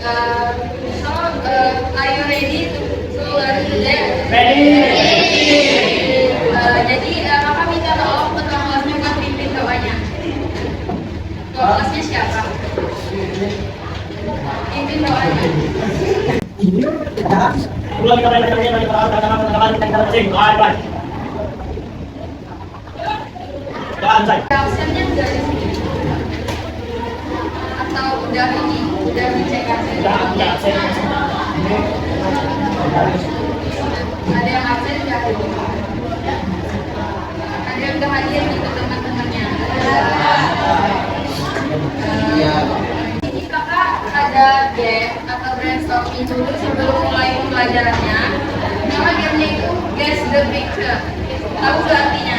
Are you ready to learn today? Ready. Jadi kakak minta tolong ketua kelasnya buat pimpin doanya. Ketua kelasnya siapa? Pimpin doanya. Ulang kita Absennya udah di sini. Atau udah dicek absen? Ada yang absen nggak? Ada yang udah hadir gitu teman-temannya. Ini kakak ada game atau brainstorming dulu sebelum mulai pembelajarannya. Nama gamenya itu Guess the Picture. Tahu nggak artinya?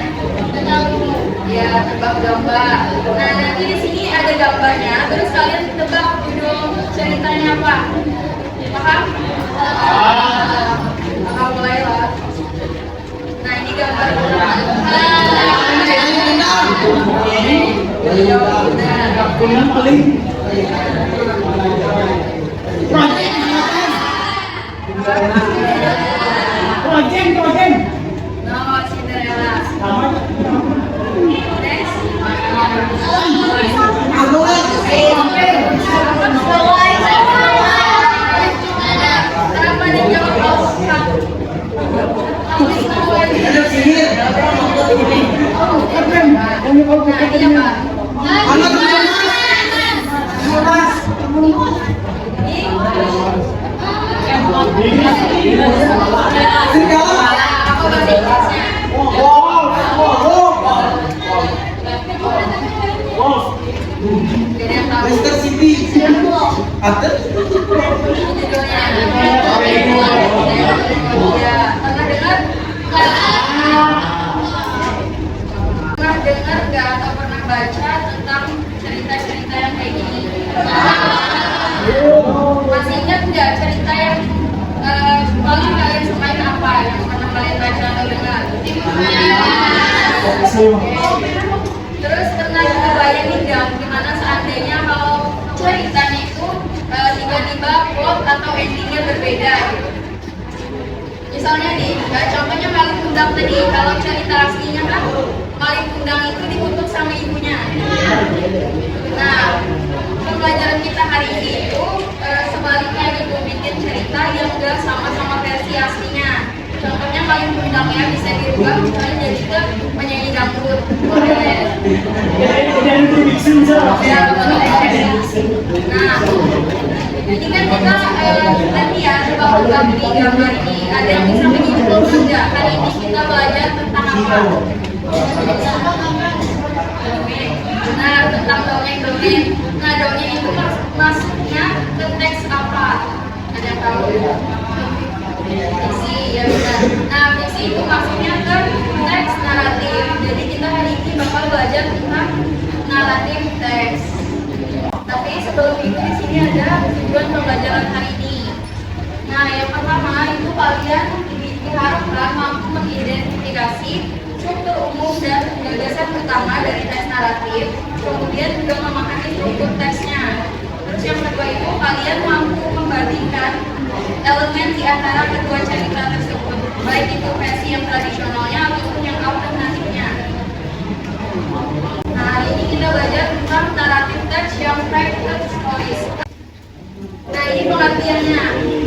Ya, tebak gambar. Nah, nanti di sini ada gambarnya. Terus kalian tebak judul ceritanya apa? Paham? Paham mulai lah. Nah, ini gambar. Kuningan paling. Projen. No, Cinderella. Next. Kenapa dijawab Leicester City. Ada? Pernah dengar nggak atau pernah baca tentang cerita-cerita yang kayak gini? Masih ingat nggak cerita yang paling kalian sukain apa yang pernah kalian baca atau dengar? Terus pernah juga bayangin nggak gimana seandainya kalau ceritanya itu tiba-tiba plot atau endingnya berbeda gitu? Misalnya nih, contohnya Malin Kundang tadi, kalau cerita aslinya kan Malin Kundang itu dikutuk sama ibunya. Nah, pembelajaran kita hari ini itu sebaliknya gitu, bikin cerita yang enggak sama-sama versi aslinya. Contohnya Malin Kundangnya bisa dirubah misalnya jadi ke penyanyi dangdut. Nah, ini kan kita nanti ya coba di gambar ini ada yang bisa menyimpulkan nggak hari ini kita belajar tentang apa? Benar, tentang dongeng. Nah, dongeng itu masuknya ke teks apa? Ada yang tahu? Fiksi, ya benar. Nah, fiksi itu masuknya ke teks naratif. Jadi kita hari ini bakal belajar tentang naratif teks. Tapi sebelum itu di sini ada tujuan pembelajaran hari ini. Nah, yang pertama itu kalian diharapkan mampu mengidentifikasi struktur umum dan gagasan utama dari teks naratif, kemudian juga memahami struktur teksnya. Terus yang kedua itu kalian mampu membandingkan elemen di antara kedua cerita tersebut, baik itu versi yang tradisionalnya ataupun yang alternatifnya. Nah, hari ini kita belajar tentang naratif teks yang private stories. Nah, ini pengertiannya.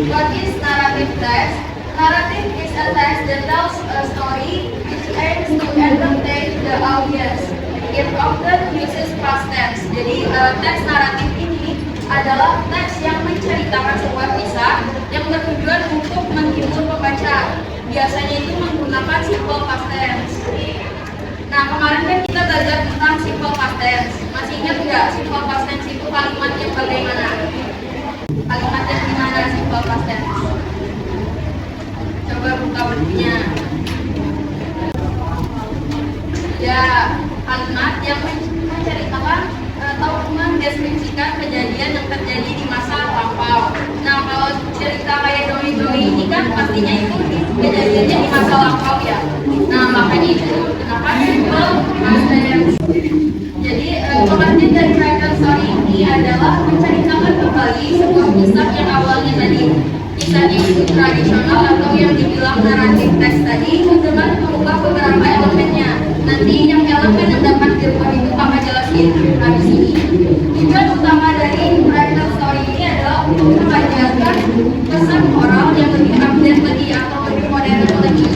What is narrative text? Narrative is a text that tells a story which aims to entertain the audience. It often uses past tense. Jadi, teks naratif ini adalah teks yang menceritakan sebuah kisah yang bertujuan untuk menghibur pembaca. Biasanya itu menggunakan simple past tense. Nah, kemarin kan kita belajar tentang simple past tense. Masih ingat nggak simple past tense itu kalimat yang bagaimana? Kalimat yang gimana simple past tense? Coba buka bukunya. Ya, kalimat yang menceritakan atau mendeskripsikan kejadian yang terjadi di masa lampau. Nah, kalau cerita kayak dongeng-dongeng ini kan pastinya itu kejadiannya di masa lampau ya. Nah, makanya itu kenapa simple past tense. Jadi pengertian dari writer story ini adalah menceritakan kembali sebuah kisah kisah yang awalnya tadi kisahnya itu tradisional atau yang dibilang naratif teks tadi dengan mengubah beberapa elemennya. Nanti yang elemen yang dapat dirubah itu kakak jelasin habis ini. Tujuan utama dari writer story ini adalah untuk mengajarkan pesan moral yang lebih update lagi atau lebih modern lagi.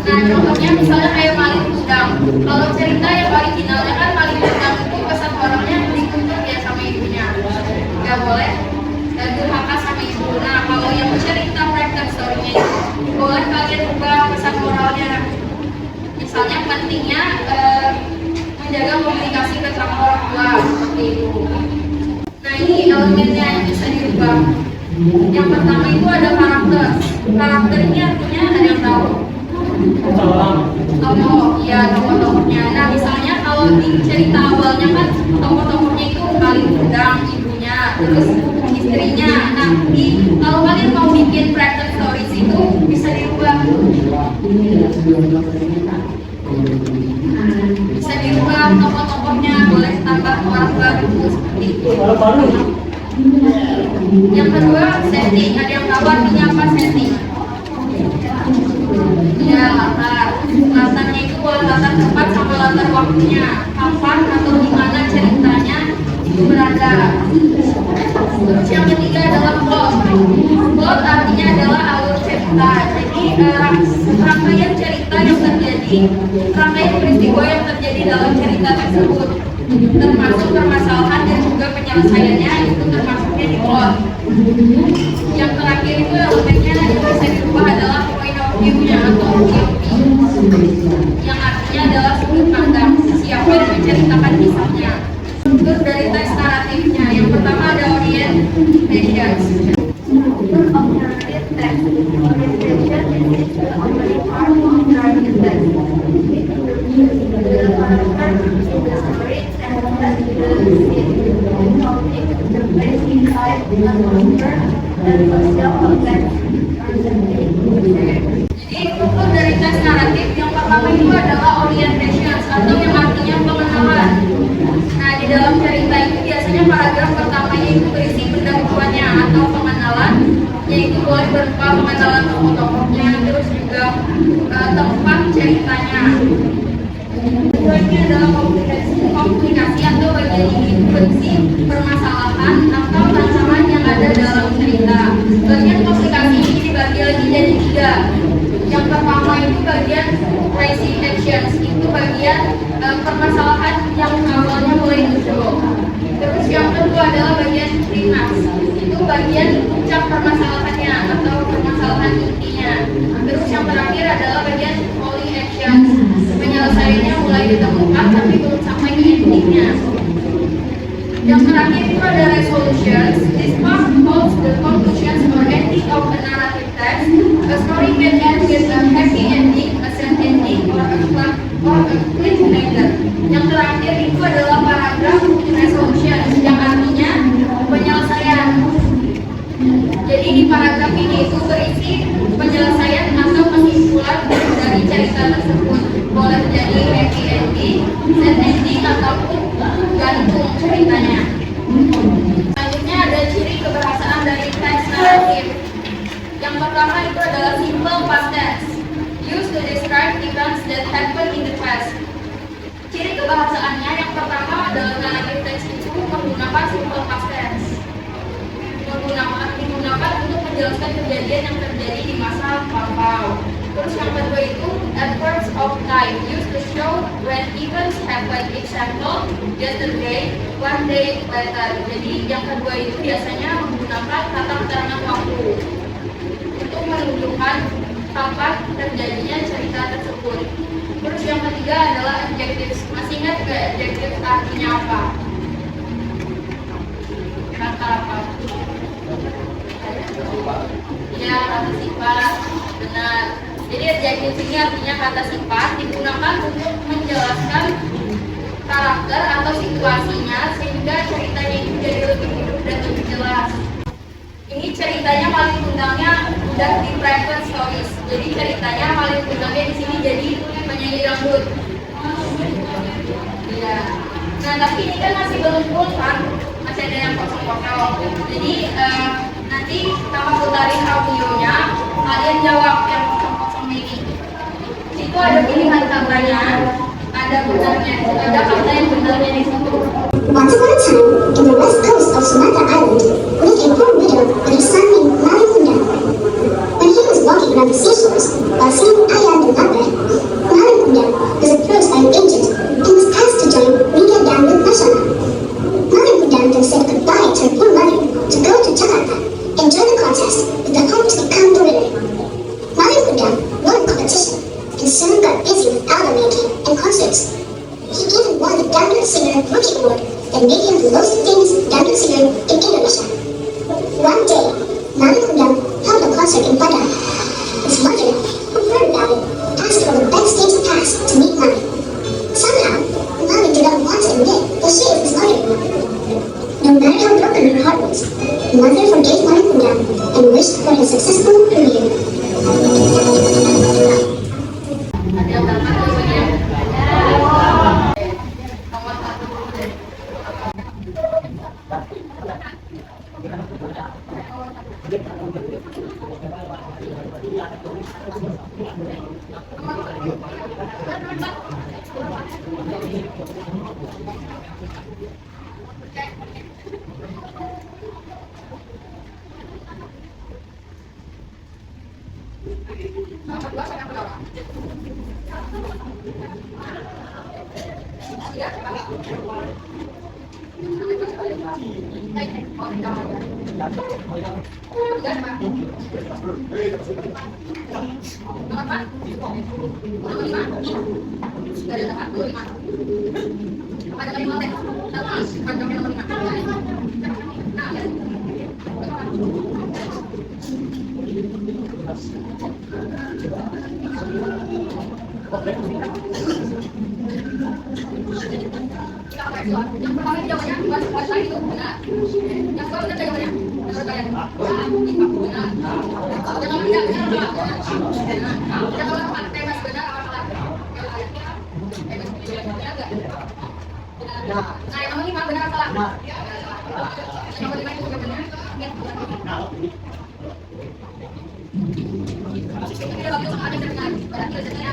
Nah, contohnya misalnya kayak Malin Kundang. Kalau cerita yang originalnya kan Malin Kundang itu pesan moralnya dituntut ya sama ibunya, nggak boleh durhaka sama ibu. Nah, kalau yang cerita writer story-nya itu boleh kalian ubah pesan moralnya. Misalnya pentingnya menjaga komunikasi ke sama orang tua seperti itu. Nah, ini elemennya yang bisa dirubah. Yang pertama itu ada karakter. Karakter ini artinya ada yang tahu? Tokoh, ya tokoh-tokohnya. Nah, misalnya kalau di cerita awalnya kan tokoh-tokohnya itu Malin Kundang, ibunya, terus istrinya. Nah, kalau kalian mau bikin writer stories itu bisa dirubah. Bisa dirubah tokoh-tokohnya, boleh tambah orang baru seperti itu. Yang kedua, setting. Ada yang tahu artinya apa setting? Ya, latarnya itu latar tempat sama latar waktunya, kapan atau di mana ceritanya itu berada. Terus yang ketiga adalah plot. Plot artinya adalah alur cerita. Jadi rangkaian cerita yang terjadi, rangkaian peristiwa yang terjadi dalam cerita tersebut, termasuk permasalahan dan juga penyelesaiannya itu termasuknya di plot. Yang terakhir itu elemennya yang bisa dirubah adalah point of view-nya atau POV, yang artinya adalah sudut pandang siapa yang menceritakan kisahnya. Terus dari teks naratifnya, yang pertama ada orientations. Jadi struktur dari teks naratif yang pertama itu adalah orientations atau yang artinya pengenalan. Nah, di dalam cerita itu biasanya paragraf pertamanya itu berisi pendahuluannya atau pengenalan, yaitu boleh berupa pengenalan tokoh-tokohnya, terus juga tempat ceritanya. Keduanya adalah komunikasi atau bagian ini itu berisi permasalahan atau tantangan yang ada dalam cerita. Bagian komunikasi ini dibagi lagi jadi 3. Yang pertama itu bagian raising actions, itu bagian permasalahan yang awalnya mulai muncul. Terus yang kedua adalah bagian climax, itu bagian puncak permasalahannya atau permasalahan intinya. Terus yang terakhir adalah bagian falling actions, penyelesaiannya mulai ditemukan tapi belum sampai ke endingnya. Yang terakhir itu ada resolutions. This part holds the conclusions or ending of a narrative text. A story can end with a happy ending, a sad ending, or a cliffhanger. Yang terakhir itu adalah paragraph resolutions, yang artinya penyelesaian. Jadi di paragraf ini itu berisi penyelesaian atau kesimpulan dari cerita tersebut. Boleh jadi happy ending, sad ending, ataupun gantung ceritanya. Selanjutnya ada ciri kebahasaan dari teks naratif. Yang pertama itu adalah simple past tense, used to describe events that happen in the past. Ciri kebahasaannya yang pertama adalah naratif teks itu menggunakan simple past tense, digunakan untuk menjelaskan kejadian yang terjadi di masa lampau. Terus yang kedua itu adverbs of time, used to show when events happen. Example, yesterday, one day later. Jadi yang kedua itu biasanya menggunakan kata keterangan waktu untuk menunjukkan kapan terjadinya cerita tersebut. Terus yang ketiga adalah adjectives. Masih ingat nggak adjectives artinya apa? Kata apa? Ya, kata sifat. Benar. Jadi adjectives ini artinya kata sifat, digunakan untuk menjelaskan karakter atau situasinya sehingga ceritanya itu jadi lebih hidup dan lebih jelas. Ini ceritanya Malin Kundangnya udah di private stories. Jadi ceritanya Malin Kundangnya di sini jadi penyanyi dangdut. Iya. Nah, tapi ini kan masih belum full kan? masih ada yang kosong-kosong. Jadi nanti kamu putarin audionya, kalian jawab yang kosong-kosong ini. Itu ada pilihan katanya, ada benarnya, ada kata yang benarnya di situ. Once upon a time, in the west coast of Sumatra Island, lived a poor widow with her son named Mali Kunda. When he was walking around the seashores while singing Ayah and Abra, Mali Kunda was approached by an agent and was asked to join Media Dam with Mashana. Mali Kunda then said goodbye to her poor mother to go to Jakarta and join the contest with the hope to become the winner. Mali Kunda won the competition and soon got busy with album making and concerts. He even won the Dangdut Singer Rookie Award that made him the most famous Dangdut singer in Indonesia. One day, Mali Kundang held a concert in Padang. His mother, who heard about it, asked for the backstage pass to meet Mali. Somehow, Mali did not want to admit that she was his mother. No matter how broken her heart was, the mother forgave Mali Kundang and wished for his successful career. Ada yang dapat tulisannya. Nomor 2 sampai berapa? Yang pertama jawabannya puasa itu benar. Yang kedua benar jawabannya. Benar. Yang ketiga benar. Yang keempat bebas benar apa salah? Bebas benar enggak? Nah, yang nomor 5 benar apa salah? Yang nomor 5 itu juga benar. Tidak bagus sama ada yang benar. Berarti resepnya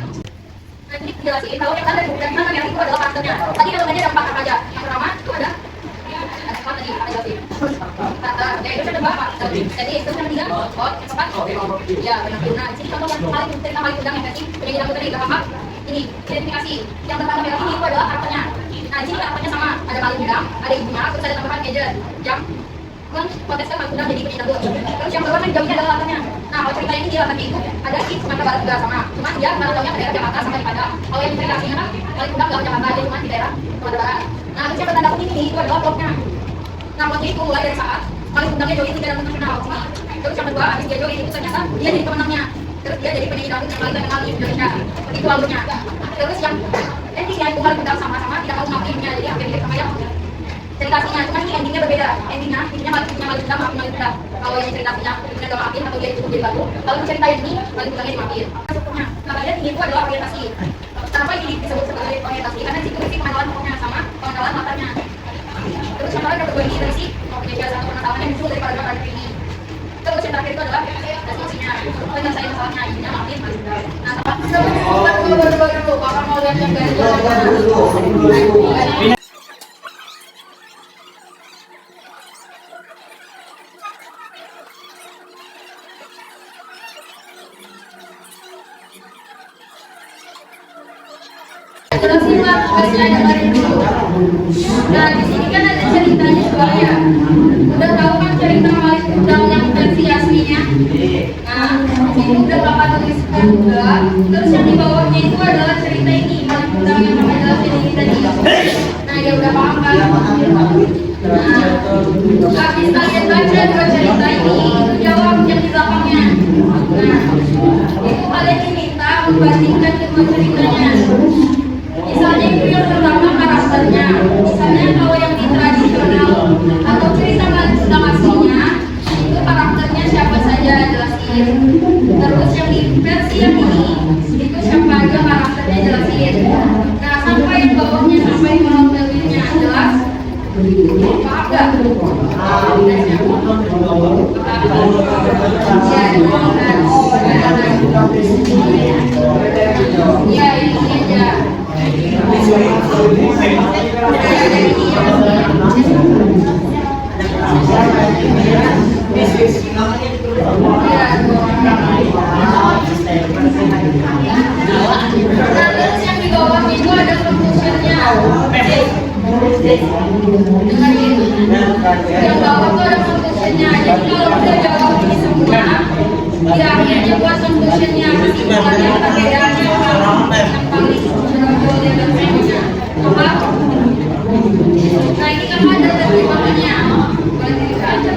nanti jelasin kalau yang ada dan mana yang itu adalah karakternya. Tadi elemennya ada 4 apa aja. Yang pertama itu ada apa tadi? Ada Gavin. Ya itu ada apa? Jadi itu yang ketiga, yang keempat. Ya benar. Nah, di sini contoh yang paling cerita paling udang yang tadi penyanyi lagu tadi gampang. Ini identifikasi. Yang pertama merah ini itu adalah karakternya. Nah, di sini karakternya sama. Ada paling udang, ada ibunya, terus ada tambahan agent jam kontestan paling udang jadi penyanyi lagu. Terus yang kedua kan jamnya adalah latarnya. Nah, kalau cerita ini dia latarnya itu ada di Sumatera Barat juga sama. Cuma dia taruhnya ke daerah Jakarta sama di Padang. Kalau yang verifikasinya kan paling udang nggak Jakarta aja, cuma di daerah Sumatera Barat. Nah, terus yang bertanda kutip ini itu adalah plotnya. Nah, plotnya itu mulai dari saat paling udangnya join di dalam nasional. Terus yang kedua, habis dia join itu ternyata dia jadi pemenangnya. Terus dia jadi penyanyi dangdut yang paling terkenal di Indonesia. Begitu alurnya. Terus yang endingnya itu paling udang sama-sama tidak mau ngakuinnya, jadi hampir mirip sama yang ceritanya, cuma ini endingnya berbeda. Endingnya paling udang, paling udang. Kalau yang ceritanya punya gak maafin atau dia itu jadi batu. Kalau cerita ini paling udangnya dimaafin. Masuknya, namanya tinggi itu adalah orientasi. Kenapa ini disebut sebagai orientasi? Karena situ isi pengenalan pokoknya sama pengenalan matanya. Terus yang terakhir kategori isi mempunyai jasa pengetahuan yang muncul dari paragraf ini. Terus yang terakhir itu adalah deskripsinya. Penyelesaian masalahnya, ibunya maafin, paling udang. Nah, baru kalau mau lihat yang dari jelasin lah tugasnya dengerin dulu. Nah di sini kan ada ceritanya juga ya. Udah tahu kan cerita Malik Kundang yang versi aslinya. Nah ini udah bapak tuliskan juga. Terus yang di bawahnya itu adalah cerita ini Malik Kundang yang bapak jelasin ini tadi. Nah ya udah paham kan? Nah habis kalian baca dua cerita ini itu jawab yang di belakangnya. Nah itu kalian diminta membandingkan kedua ceritanya. Misalnya itu yang pertama karakternya. Misalnya kalau yang di tradisional atau cerita Malik Kundang aslinya itu karakternya siapa saja jelasin. Terus yang di versi yang ini itu siapa aja karakternya jelasin. Nah sampai yang bawahnya sampai kolom tabelnya jelas. Paham gak? kalau udah jawab ini semua, ya akhirnya buat conclusionnya kesimpulannya perbedaannya apa yang paling boleh dan mainnya apa? Nah ini kan ada dari makanya boleh dilihat aja.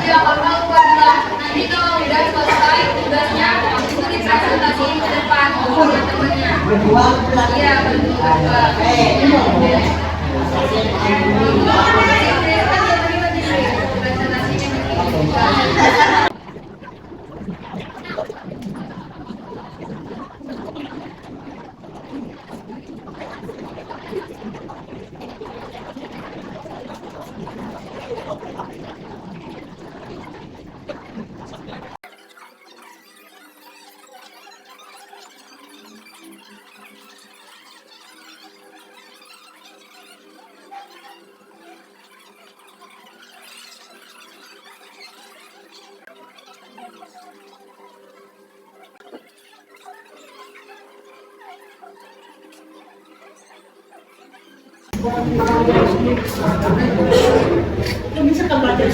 Ya kalau gua bilang nanti kalau udah selesai tugasnya itu dipresentasiin ke depan ke teman-temannya. Iya berdua. Bisa kan baca?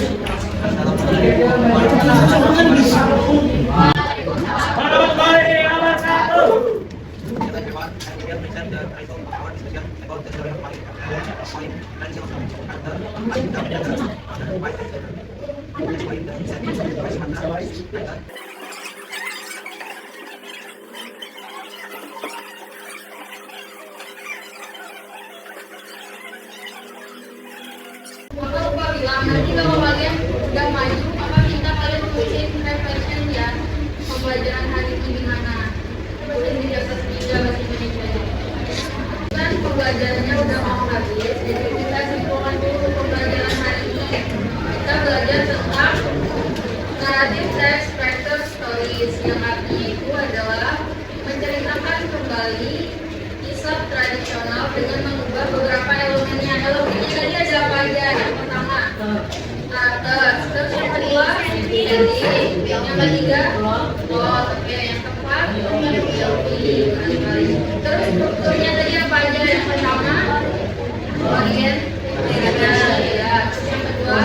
Kalau gua bilang nanti kalau kalian udah maju, apa minta kalian tulisin reflection ya pembelajaran hari ini gimana? Tulis di atas meja bahasa Indonesia. Kan pembelajarannya udah mau habis, jadi kita simpulkan dulu pembelajaran hari ini. Kita belajar tentang narrative text character stories yang artinya itu adalah menceritakan kembali kisah tradisional dengan mengubah beberapa elemennya. Elemennya tadi ada apa aja? Yang pertama karakter, terus yang kedua setting, yang ketiga plot, yang keempat terus strukturnya tadi apa aja? Yang pertama orient, ya, terus yang kedua